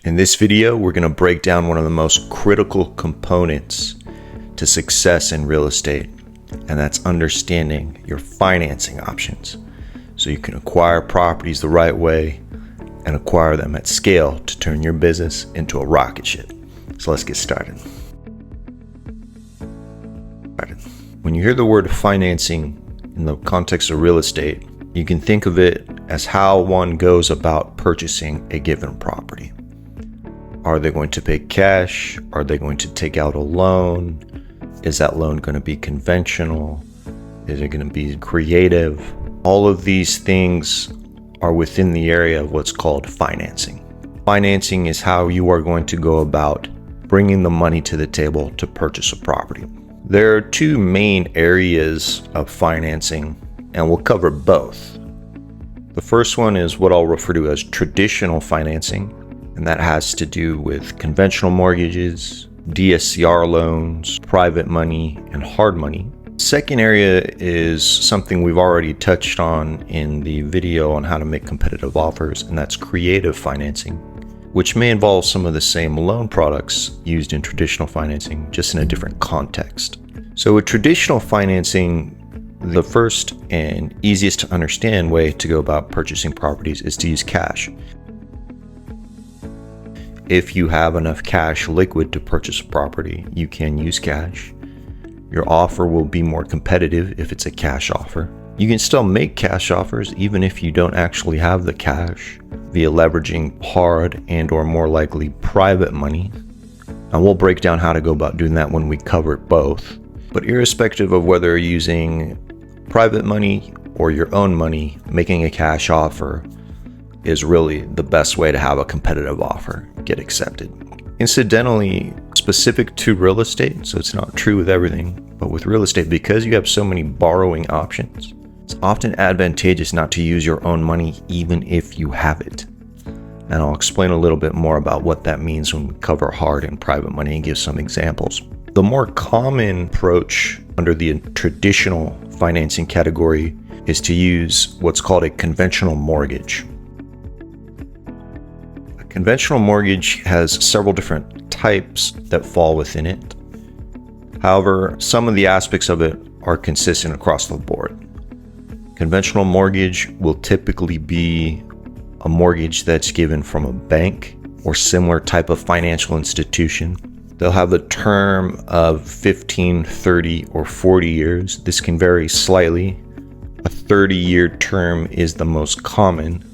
In this video, we're going to break down one of the most critical components to success in real estate, and that's understanding your financing options so you can acquire properties the right way and acquire them at scale to turn your business into a rocket ship. So let's get started. When you hear the word financing in the context of real estate, you can think of it as how one goes about purchasing a given property. Are they going to pay cash? Are they going to take out a loan? Is that loan going to be conventional? Is it going to be creative? All of these things are within the area of what's called financing. Financing is how you are going to go about bringing the money to the table to purchase a property. There are two main areas of financing, and we'll cover both. The first one is what I'll refer to as traditional financing, and that has to do with conventional mortgages, DSCR loans, private money, and hard money. Second area is something we've already touched on in the video on how to make competitive offers, and that's creative financing, which may involve some of the same loan products used in traditional financing, just in a different context. So with traditional financing, the first and easiest to understand way to go about purchasing properties is to use cash. If you have enough cash liquid to purchase a property, you can use cash. Your offer will be more competitive if it's a cash offer. You can still make cash offers even if you don't actually have the cash via leveraging hard and or more likely private money. And we'll break down how to go about doing that when we cover both. But irrespective of whether you're using private money or your own money, making a cash offer is really the best way to have a competitive offer get accepted. Incidentally, specific to real estate, so it's not true with everything, but with real estate, because you have so many borrowing options, it's often advantageous not to use your own money even if you have it. And I'll explain a little bit more about what that means when we cover hard and private money and give some examples. The more common approach under the traditional financing category is to use what's called a conventional mortgage. A conventional mortgage has several different types that fall within it. However, some of the aspects of it are consistent across the board. Conventional mortgage will typically be a mortgage that's given from a bank or similar type of financial institution. They'll have a term of 15, 30, or 40 years. This can vary slightly. A 30-year term is the most common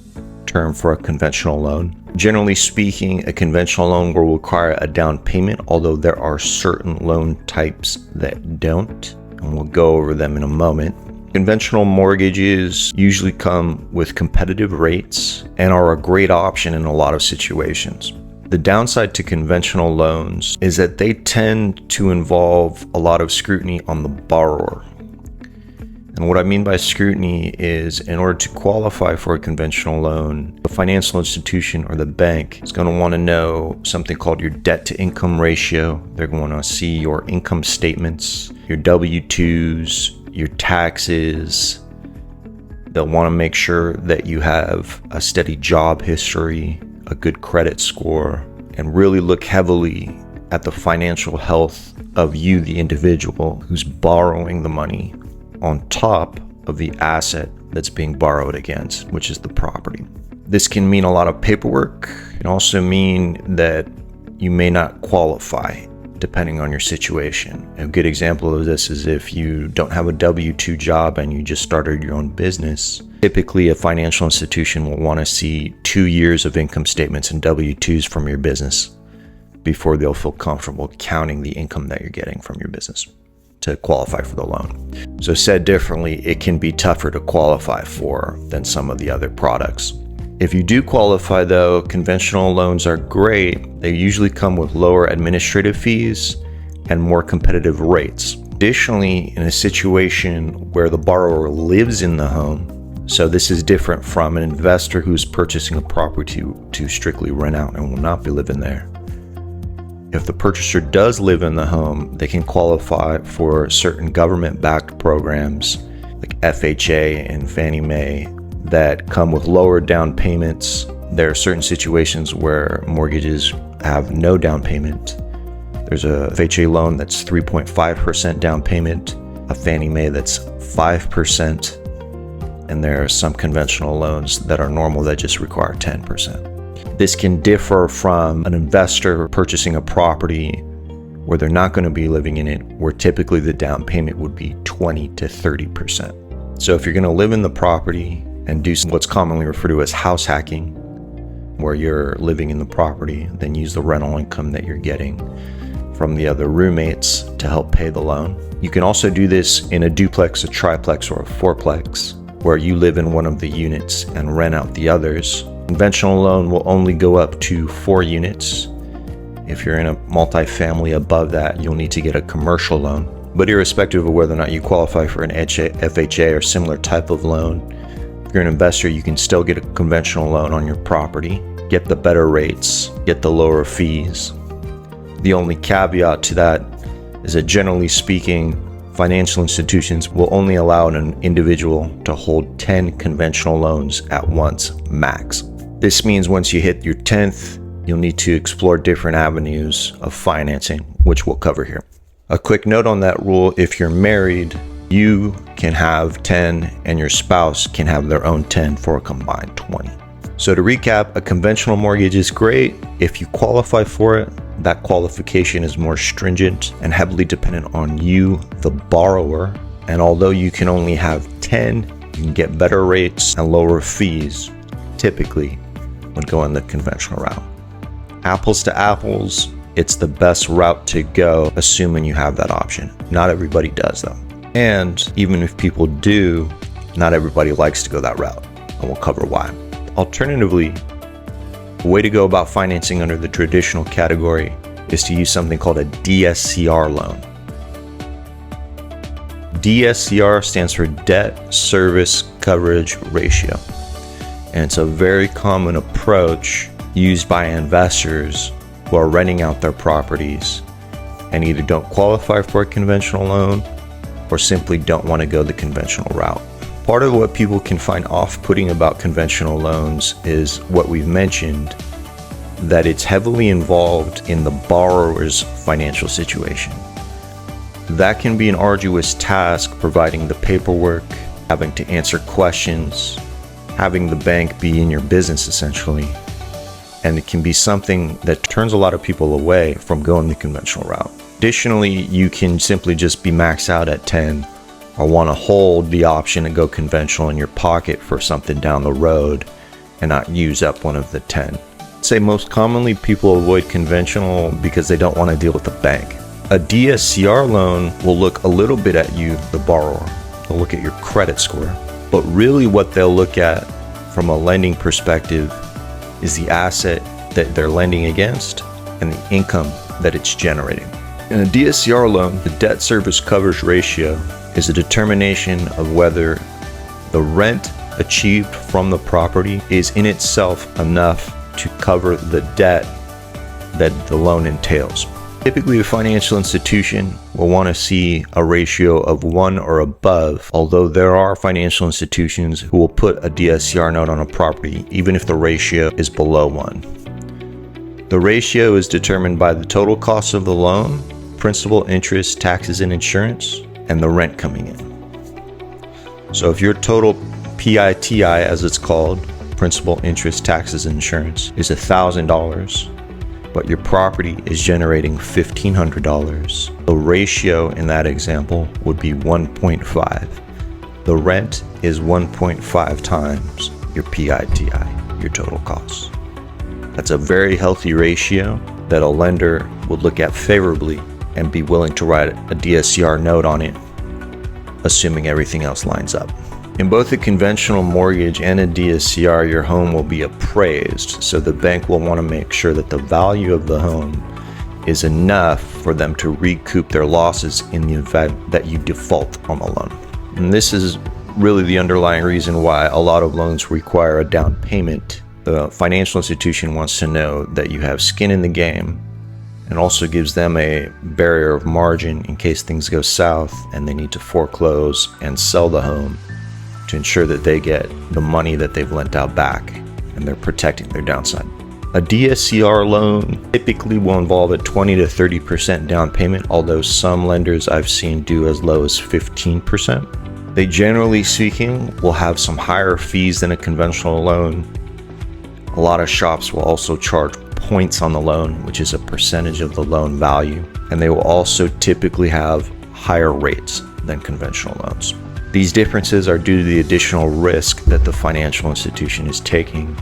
term for a conventional loan. Generally speaking, a conventional loan will require a down payment, although there are certain loan types that don't, and we'll go over them in a moment. Conventional mortgages usually come with competitive rates and are a great option in a lot of situations. The downside to conventional loans is that they tend to involve a lot of scrutiny on the borrower. And what I mean by scrutiny is, in order to qualify for a conventional loan, the financial institution or the bank is going to want to know something called your debt to income ratio. They're going to see your income statements, your W-2s, your taxes. They'll want to make sure that you have a steady job history, a good credit score, and really look heavily at the financial health of you, the individual who's borrowing the money, on top of the asset that's being borrowed against, which is the property. This can mean a lot of paperwork. It can also mean that you may not qualify depending on your situation. A good example of this is if you don't have a W-2 job and you just started your own business. Typically, a financial institution will want to see 2 years of income statements and W-2s from your business before they'll feel comfortable counting the income that you're getting from your business to qualify for the loan. So said differently, it can be tougher to qualify for than some of the other products. If you do qualify though, conventional loans are great. They usually come with lower administrative fees and more competitive rates. Additionally, in a situation where the borrower lives in the home, so this is different from an investor who's purchasing a property to strictly rent out and will not be living there. If the purchaser does live in the home, they can qualify for certain government-backed programs like FHA and Fannie Mae that come with lower down payments, There are certain situations where mortgages have no down payment. There's a FHA loan that's 3.5% down payment, a Fannie Mae that's 5%, and there are some conventional loans that are normal that just require 10%. This can differ from an investor purchasing a property where they're not going to be living in it, where typically the down payment would be 20 to 30%. So if you're going to live in the property and do what's commonly referred to as house hacking, where you're living in the property, then use the rental income that you're getting from the other roommates to help pay the loan. You can also do this in a duplex, a triplex, or a fourplex, where you live in one of the units and rent out the others. Conventional loan will only go up to 4 units. If you're in a multifamily above that, you'll need to get a commercial loan. But irrespective of whether or not you qualify for an FHA or similar type of loan, if you're an investor, you can still get a conventional loan on your property, get the better rates, get the lower fees. The only caveat to that is that generally speaking, financial institutions will only allow an individual to hold 10 conventional loans at once, max. This means once you hit your 10th, you'll need to explore different avenues of financing, which we'll cover here. A quick note on that rule: if you're married, you can have 10 and your spouse can have their own 10 for a combined 20. So to recap, a conventional mortgage is great. If you qualify for it, that qualification is more stringent and heavily dependent on you, the borrower. And although you can only have 10, you can get better rates and lower fees, typically when going the conventional route. Apples to apples, it's the best route to go, assuming you have that option. Not everybody does though. And even if people do, not everybody likes to go that route, and we'll cover why. Alternatively, the way to go about financing under the traditional category is to use something called a DSCR loan. DSCR stands for Debt Service Coverage Ratio, and it's a very common approach used by investors who are renting out their properties and either don't qualify for a conventional loan or simply don't want to go the conventional route. Part of what people can find off-putting about conventional loans is what we've mentioned, that it's heavily involved in the borrower's financial situation. That can be an arduous task, providing the paperwork, having to answer questions, having the bank be in your business essentially. And it can be something that turns a lot of people away from going the conventional route. Additionally, you can simply just be maxed out at 10 or want to hold the option to go conventional in your pocket for something down the road and not use up one of the 10. I'd say most commonly people avoid conventional because they don't want to deal with the bank. A DSCR loan will look a little bit at you, the borrower. They'll look at your credit score, but really what they'll look at from a lending perspective is the asset that they're lending against and the income that it's generating. In a DSCR loan, the debt service coverage ratio is a determination of whether the rent achieved from the property is in itself enough to cover the debt that the loan entails. Typically, a financial institution will want to see a ratio of 1 or above, although there are financial institutions who will put a DSCR note on a property even if the ratio is below 1. The ratio is determined by the total cost of the loan, principal, interest, taxes, and insurance, and the rent coming in. So if your total PITI, as it's called, principal, interest, taxes, and insurance, is $1,000, but your property is generating $1,500, the ratio in that example would be 1.5. The rent is 1.5 times your PITI, your total costs. That's a very healthy ratio that a lender would look at favorably and be willing to write a DSCR note on it, assuming everything else lines up. In both a conventional mortgage and a DSCR, your home will be appraised, so the bank will want to make sure that the value of the home is enough for them to recoup their losses in the event that you default on the loan. And this is really the underlying reason why a lot of loans require a down payment. The financial institution wants to know that you have skin in the game, and also gives them a barrier of margin in case things go south and they need to foreclose and sell the home to ensure that they get the money that they've lent out back and they're protecting their downside. A DSCR loan typically will involve a 20 to 30% down payment, although some lenders I've seen do as low as 15%. They generally speaking will have some higher fees than a conventional loan. A lot of shops will also charge points on the loan, which is a percentage of the loan value, and they will also typically have higher rates than conventional loans. These differences are due to the additional risk that the financial institution is taking,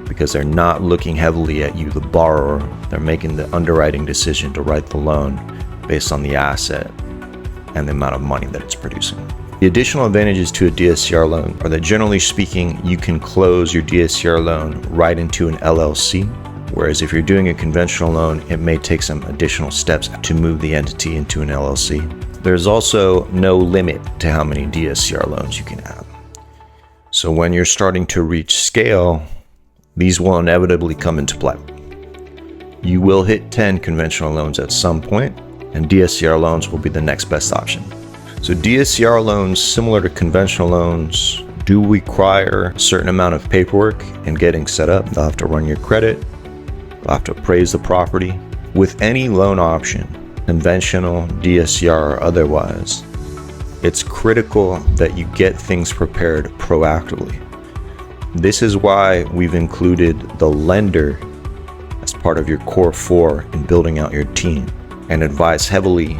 because they're not looking heavily at you, the borrower. They're making the underwriting decision to write the loan based on the asset and the amount of money that it's producing. The additional advantages to a DSCR loan are that, generally speaking, you can close your DSCR loan right into an LLC, whereas if you're doing a conventional loan, it may take some additional steps to move the entity into an LLC. There's also no limit to how many DSCR loans you can have. So when you're starting to reach scale, these will inevitably come into play. You will hit 10 conventional loans at some point, and DSCR loans will be the next best option. So DSCR loans, similar to conventional loans, do require a certain amount of paperwork and getting set up. They'll have to run your credit, they'll have to appraise the property. With any loan option, conventional, DSCR, or otherwise, it's critical that you get things prepared proactively. This is why we've included the lender as part of your core four in building out your team, and advise heavily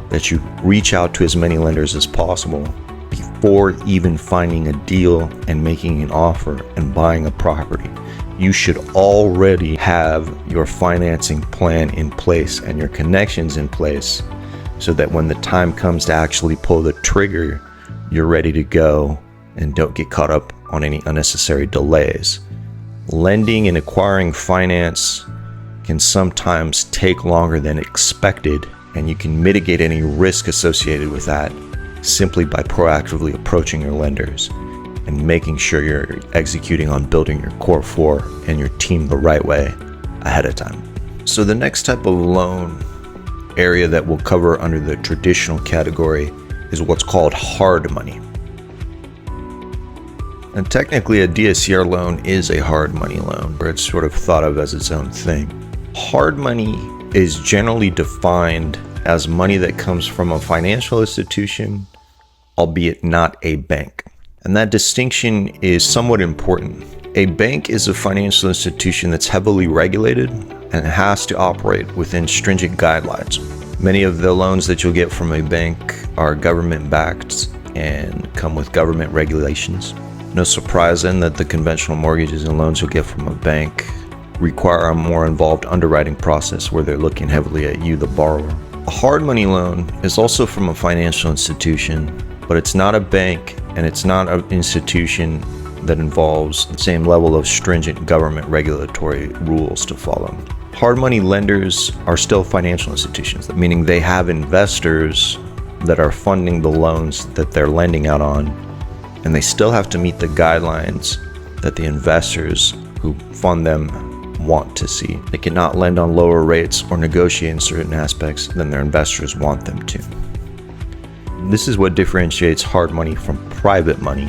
that you reach out to as many lenders as possible before even finding a deal and making an offer and buying a property. You should already have your financing plan in place and your connections in place, so that when the time comes to actually pull the trigger, you're ready to go and don't get caught up on any unnecessary delays. Lending and acquiring finance can sometimes take longer than expected, and you can mitigate any risk associated with that simply by proactively approaching your lenders and making sure you're executing on building your core four and your team the right way ahead of time. So the next type of loan area that we'll cover under the traditional category is what's called hard money. And technically a DSCR loan is a hard money loan, where it's sort of thought of as its own thing. Hard money is generally defined as money that comes from a financial institution, albeit not a bank. And that distinction is somewhat important. A bank is a financial institution that's heavily regulated and has to operate within stringent guidelines. Many of the loans that you'll get from a bank are government-backed and come with government regulations. No surprise then that the conventional mortgages and loans you'll get from a bank require a more involved underwriting process, where they're looking heavily at you, the borrower. A hard money loan is also from a financial institution, but it's not a bank, and it's not an institution that involves the same level of stringent government regulatory rules to follow. Hard money lenders are still financial institutions, meaning they have investors that are funding the loans that they're lending out on, and they still have to meet the guidelines that the investors who fund them want to see. They cannot lend on lower rates or negotiate in certain aspects than their investors want them to. This is what differentiates hard money from private money,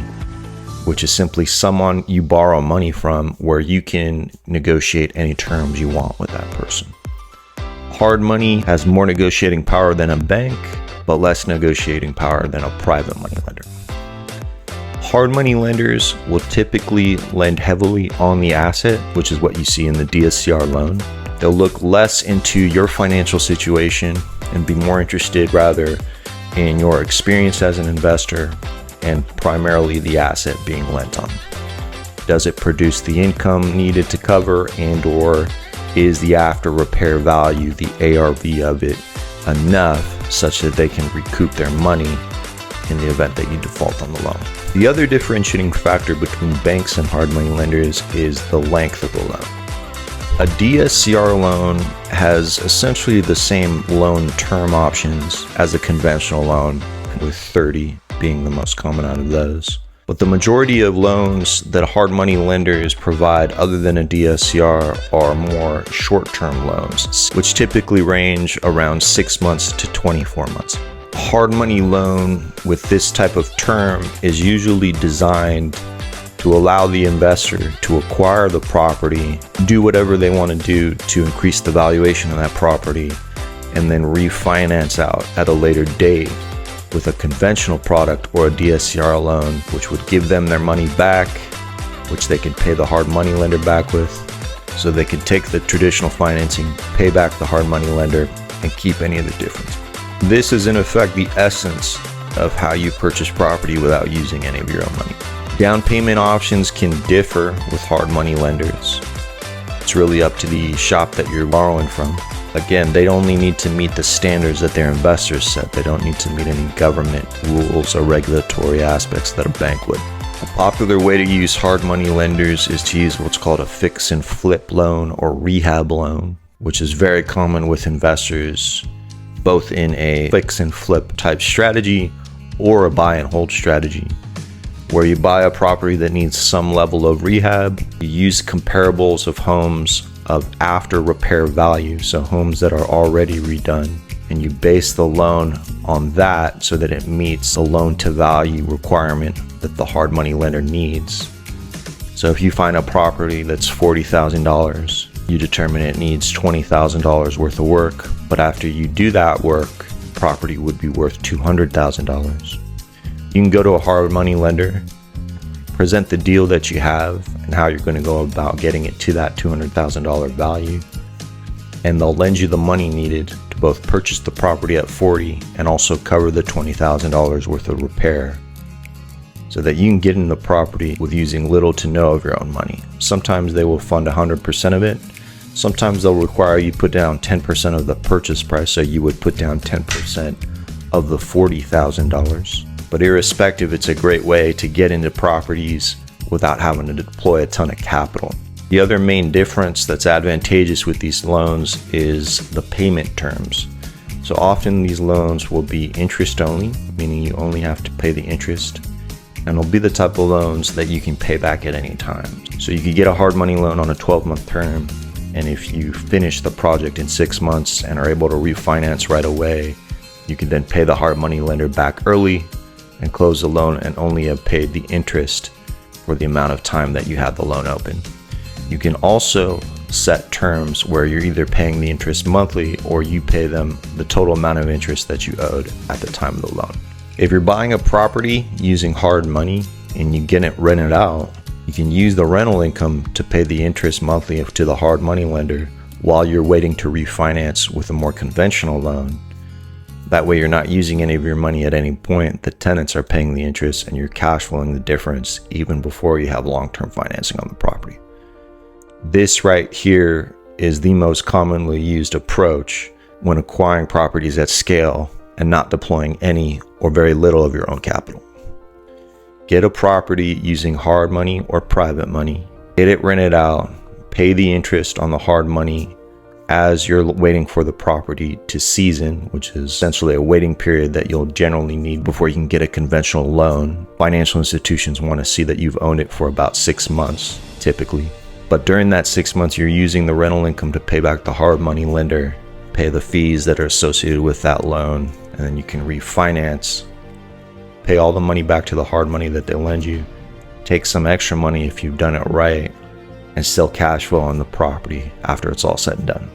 which is simply someone you borrow money from, where you can negotiate any terms you want with that person. Hard money has more negotiating power than a bank, but less negotiating power than a private money lender. Hard money lenders will typically lend heavily on the asset, which is what you see in the DSCR loan. They'll look less into your financial situation and be more interested rather in your experience as an investor and primarily the asset being lent on. Does it produce the income needed to cover, and/or is the after repair value, the ARV of it, enough such that they can recoup their money in the event that you default on the loan? The other differentiating factor between banks and hard money lenders is the length of the loan. A DSCR loan has essentially the same loan term options as a conventional loan, with 30 being the most common out of those. But the majority of loans that hard money lenders provide other than a DSCR are more short-term loans, which typically range around 6 months to 24 months. Hard money loan with this type of term is usually designed to to allow the investor to acquire the property, do whatever they want to do to increase the valuation of that property, and then refinance out at a later date with a conventional product or a DSCR loan, which would give them their money back, which they can pay the hard money lender back with. So they can take the traditional financing, pay back the hard money lender, and keep any of the difference. This is in effect the essence of how you purchase property without using any of your own money. Down payment options can differ with hard money lenders. It's really up to the shop that you're borrowing from. Again, they only need to meet the standards that their investors set. They don't need to meet any government rules or regulatory aspects that a bank would. A popular way to use hard money lenders is to use what's called a fix and flip loan or rehab loan, which is very common with investors, both in a fix and flip type strategy or a buy and hold strategy, where you buy a property that needs some level of rehab. You use comparables of homes of after repair value, so homes that are already redone, and you base the loan on that so that it meets the loan to value requirement that the hard money lender needs. So if you find a property that's $40,000, you determine it needs $20,000 worth of work, but after you do that work, property would be worth $200,000. You can go to a hard money lender, present the deal that you have and how you're going to go about getting it to that $200,000 value, and they'll lend you the money needed to both purchase the property at $40,000 and also cover the $20,000 worth of repair, so that you can get in the property with using little to no of your own money. Sometimes they will fund 100% of it. Sometimes they'll require you put down 10% of the purchase price, so you would put down 10% of the $40,000. But irrespective, it's a great way to get into properties without having to deploy a ton of capital. The other main difference that's advantageous with these loans is the payment terms. So often these loans will be interest only, meaning you only have to pay the interest, and it'll be the type of loans that you can pay back at any time. So you could get a hard money loan on a 12-month term, and if you finish the project in 6 months and are able to refinance right away, you can then pay the hard money lender back early and close the loan and only have paid the interest for the amount of time that you had the loan open. You can also set terms where you're either paying the interest monthly or you pay them the total amount of interest that you owed at the time of the loan. If you're buying a property using hard money and you get it rented out, you can use the rental income to pay the interest monthly to the hard money lender while you're waiting to refinance with a more conventional loan. That way you're not using any of your money at any point. The tenants are paying the interest and you're cash flowing the difference even before you have long-term financing on the property. This right here is the most commonly used approach when acquiring properties at scale and not deploying any or very little of your own capital. Get a property using hard money or private money, get it rented out, pay the interest on the hard money as you're waiting for the property to season, which is essentially a waiting period that you'll generally need before you can get a conventional loan. Financial institutions want to see that you've owned it for about 6 months, typically. But during that 6 months, you're using the rental income to pay back the hard money lender, pay the fees that are associated with that loan, and then you can refinance, pay all the money back to the hard money that they lend you, take some extra money if you've done it right, and still cash flow on the property after it's all said and done.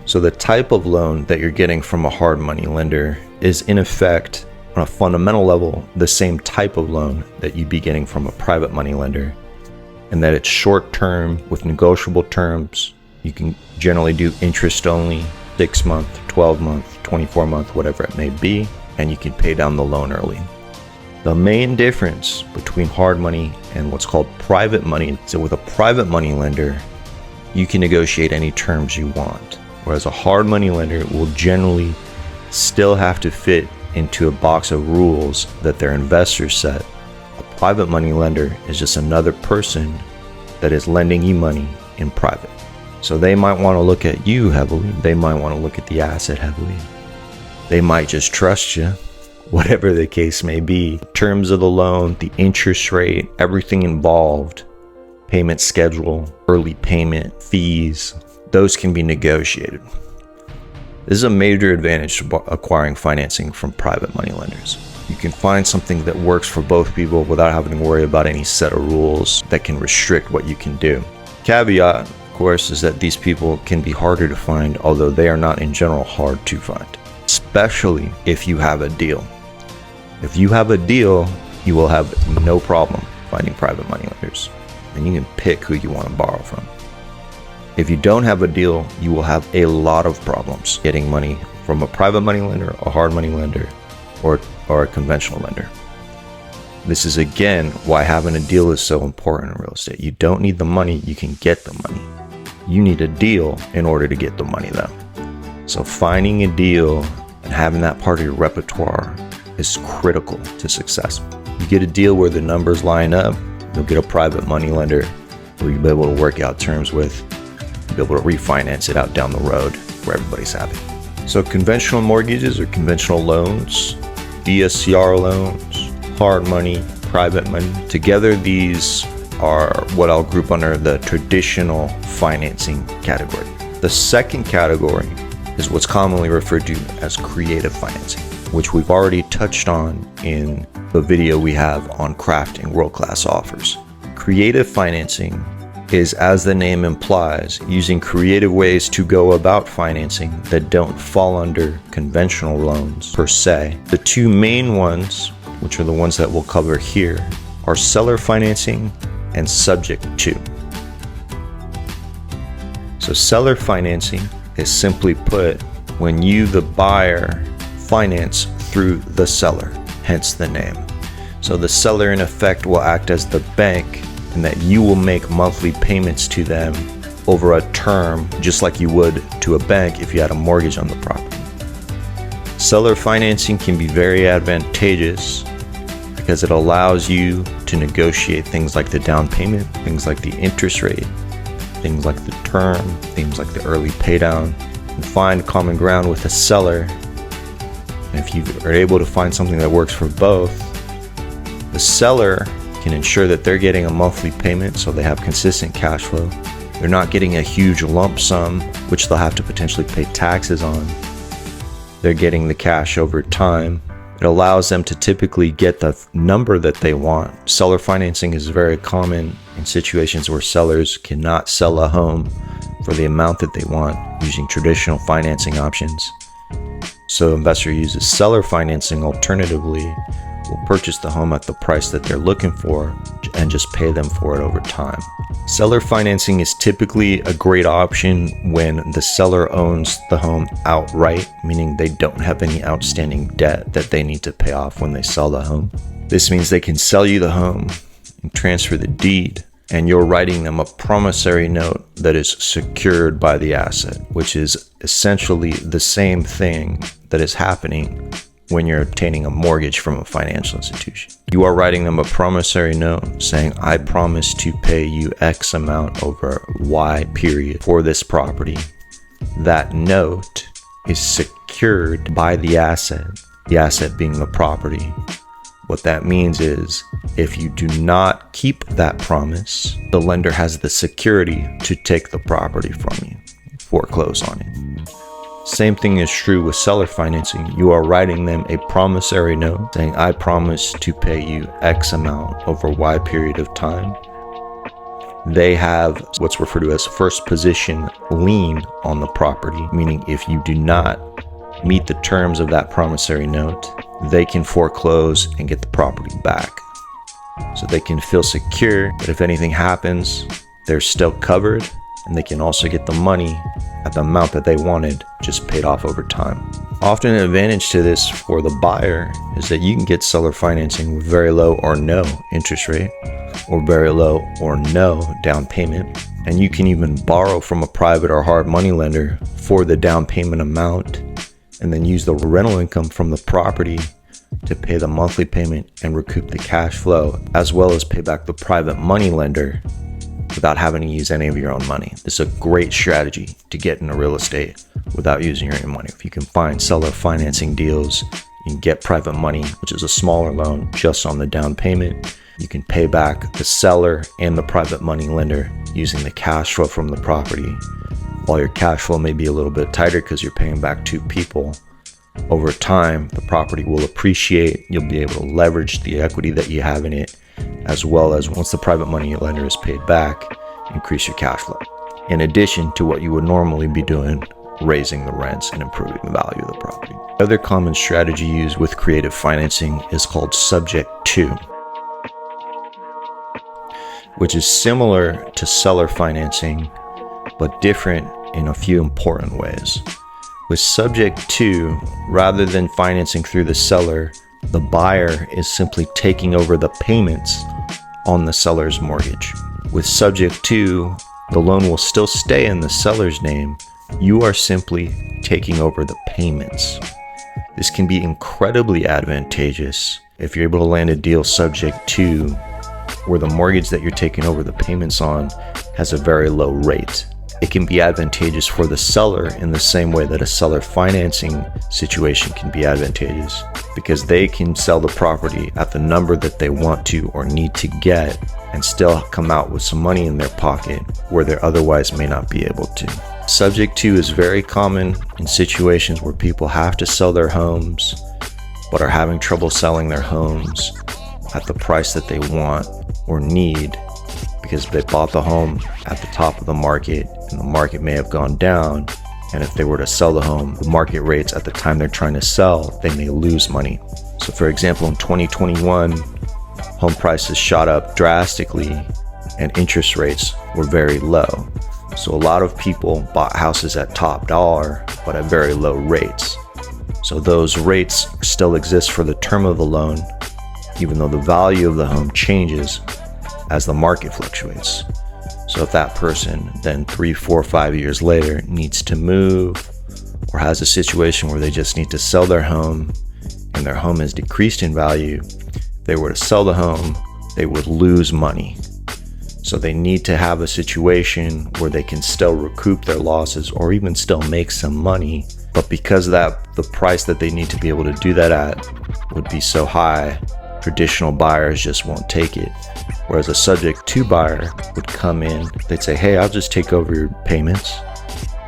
So the type of loan that you're getting from a hard money lender is in effect, on a fundamental level, the same type of loan that you'd be getting from a private money lender, and that it's short term with negotiable terms. You can generally do interest only, 6 month, 12 month, 24 month, whatever it may be, and you can pay down the loan early. The main difference between hard money and what's called private money is that with a private money lender, you can negotiate any terms you want, whereas a hard money lender will generally still have to fit into a box of rules that their investors set. A private money lender is just another person that is lending you money in private. So they might want to look at you heavily, they might want to look at the asset heavily, they might just trust you. Whatever the case may be, terms of the loan, the interest rate, everything involved, payment schedule, early payment, fees, those can be negotiated. This is a major advantage to acquiring financing from private money lenders. You can find something that works for both people without having to worry about any set of rules that can restrict what you can do. Caveat, of course, is that these people can be harder to find, although they are not in general hard to find, especially if you have a deal. If you have a deal, you will have no problem finding private money lenders, and you can pick who you want to borrow from. If you don't have a deal, you will have a lot of problems getting money from a private money lender, a hard money lender, or a conventional lender. This is again why having a deal is so important in real estate. You don't need the money, you can get the money. You need a deal in order to get the money though. So finding a deal and having that part of your repertoire is critical to success. You get a deal where the numbers line up, you'll get a private money lender where you'll be able to work out terms with, be able to refinance it out down the road where everybody's happy. So conventional mortgages or conventional loans, DSCR loans, hard money, private money. Together, these are what I'll group under the traditional financing category. The second category is what's commonly referred to as creative financing, which we've already touched on in the video we have on crafting world-class offers. Creative financing is, as the name implies, using creative ways to go about financing that don't fall under conventional loans per se. The two main ones, which are the ones that we'll cover here, are seller financing and subject to. So seller financing is simply put when you, the buyer, finance through the seller, hence the name. So the seller in effect will act as the bank, and that you will make monthly payments to them over a term just like you would to a bank if you had a mortgage on the property. Seller financing can be very advantageous because it allows you to negotiate things like the down payment, things like the interest rate, things like the term, things like the early pay down, and find common ground with the seller. And if you are able to find something that works for both, the seller can ensure that they're getting a monthly payment so they have consistent cash flow. They're not getting a huge lump sum, which they'll have to potentially pay taxes on. They're getting the cash over time. It allows them to typically get the number that they want. Seller financing is very common in situations where sellers cannot sell a home for the amount that they want using traditional financing options. So investor uses seller financing alternatively, will purchase the home at the price that they're looking for and just pay them for it over time. Seller financing is typically a great option when the seller owns the home outright, meaning they don't have any outstanding debt that they need to pay off when they sell the home. This means they can sell you the home and transfer the deed, and you're writing them a promissory note that is secured by the asset, which is essentially the same thing that is happening when you're obtaining a mortgage from a financial institution. You are writing them a promissory note saying, I promise to pay you X amount over Y period for this property. That note is secured by the asset being the property. What that means is if you do not keep that promise, the lender has the security to take the property from you, foreclose on it. Same thing is true with seller financing. You are writing them a promissory note saying, I promise to pay you X amount over Y period of time. They have what's referred to as first position lien on the property, meaning if you do not meet the terms of that promissory note, they can foreclose and get the property back. So they can feel secure that if anything happens, they're still covered, and they can also get the money at the amount that they wanted, just paid off over time. Often an advantage to this for the buyer is that you can get seller financing with very low or no interest rate, or very low or no down payment. And you can even borrow from a private or hard money lender for the down payment amount, and then use the rental income from the property to pay the monthly payment and recoup the cash flow, as well as pay back the private money lender without having to use any of your own money. This is a great strategy to get into real estate without using your own money. If you can find seller financing deals, you can get private money, which is a smaller loan just on the down payment. You can pay back the seller and the private money lender using the cash flow from the property. While your cash flow may be a little bit tighter because you're paying back two people, Over time, the property will appreciate. You'll be able to leverage the equity that you have in it, as well as once the private money lender is paid back, increase your cash flow. In addition to what you would normally be doing, raising the rents and improving the value of the property. Another common strategy used with creative financing is called subject to, which is similar to seller financing, but different in a few important ways. With subject to, rather than financing through the seller, the buyer is simply taking over the payments on the seller's mortgage. With subject to, the loan will still stay in the seller's name. You are simply taking over the payments. This can be incredibly advantageous if you're able to land a deal subject to where the mortgage that you're taking over the payments on has a very low rate. It can be advantageous for the seller in the same way that a seller financing situation can be advantageous, because they can sell the property at the number that they want to or need to get and still come out with some money in their pocket where they otherwise may not be able to. Subject to is very common in situations where people have to sell their homes but are having trouble selling their homes at the price that they want or need, because they bought the home at the top of the market and the market may have gone down. And if they were to sell the home, the market rates at the time they're trying to sell, they may lose money. So for example, in 2021, home prices shot up drastically and interest rates were very low. So a lot of people bought houses at top dollar, but at very low rates. So those rates still exist for the term of the loan, even though the value of the home changes as the market fluctuates. So if that person then 3, 4, 5 years later needs to move or has a situation where they just need to sell their home and their home has decreased in value, if they were to sell the home, they would lose money. So they need to have a situation where they can still recoup their losses or even still make some money. But because that the price that they need to be able to do that at would be so high, traditional buyers just won't take it. Whereas a subject to buyer would come in, they'd say, hey, I'll just take over your payments.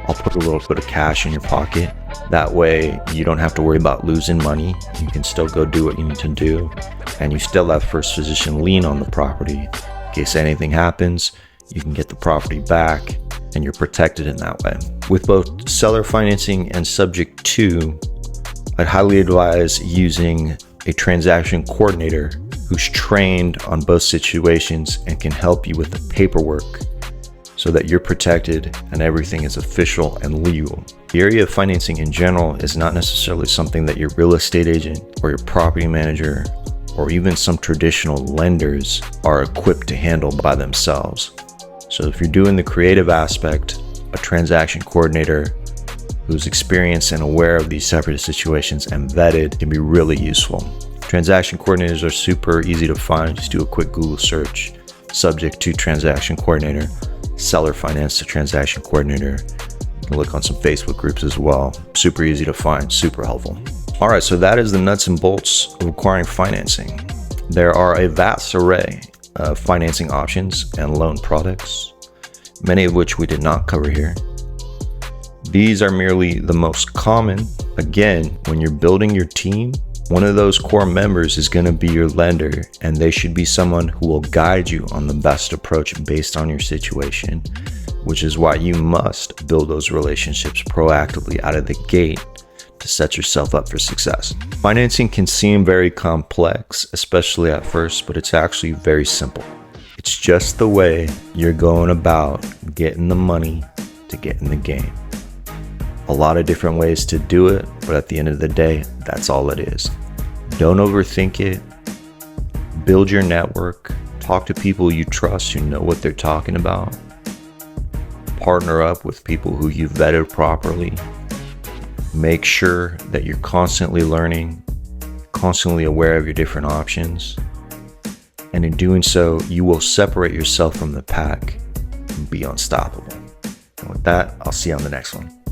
I'll put a little bit of cash in your pocket. That way you don't have to worry about losing money. You can still go do what you need to do. And you still have first position lien on the property. In case anything happens, you can get the property back and you're protected in that way. With both seller financing and subject to, I'd highly advise using a transaction coordinator who's trained on both situations and can help you with the paperwork so that you're protected and everything is official and legal. The area of financing in general is not necessarily something that your real estate agent or your property manager or even some traditional lenders are equipped to handle by themselves. So if you're doing the creative aspect, a transaction coordinator who's experienced and aware of these separate situations and vetted can be really useful. Transaction coordinators are super easy to find. Just do a quick Google search, subject to transaction coordinator, seller finance to transaction coordinator. You can look on some Facebook groups as well. Super easy to find, super helpful. All right, so that is the nuts and bolts of acquiring financing. There are a vast array of financing options and loan products, many of which we did not cover here. These are merely the most common. Again, when you're building your team, one of those core members is going to be your lender, and they should be someone who will guide you on the best approach based on your situation, which is why you must build those relationships proactively out of the gate to set yourself up for success. Financing can seem very complex, especially at first, but it's actually very simple. It's just the way you're going about getting the money to get in the game. A lot of different ways to do it, but at the end of the day, that's all it is. Don't overthink it. Build your network. Talk to people you trust who know what they're talking about. Partner up with people who you've vetted properly. Make sure that you're constantly learning, constantly aware of your different options. And in doing so, you will separate yourself from the pack and be unstoppable. And with that, I'll see you on the next one.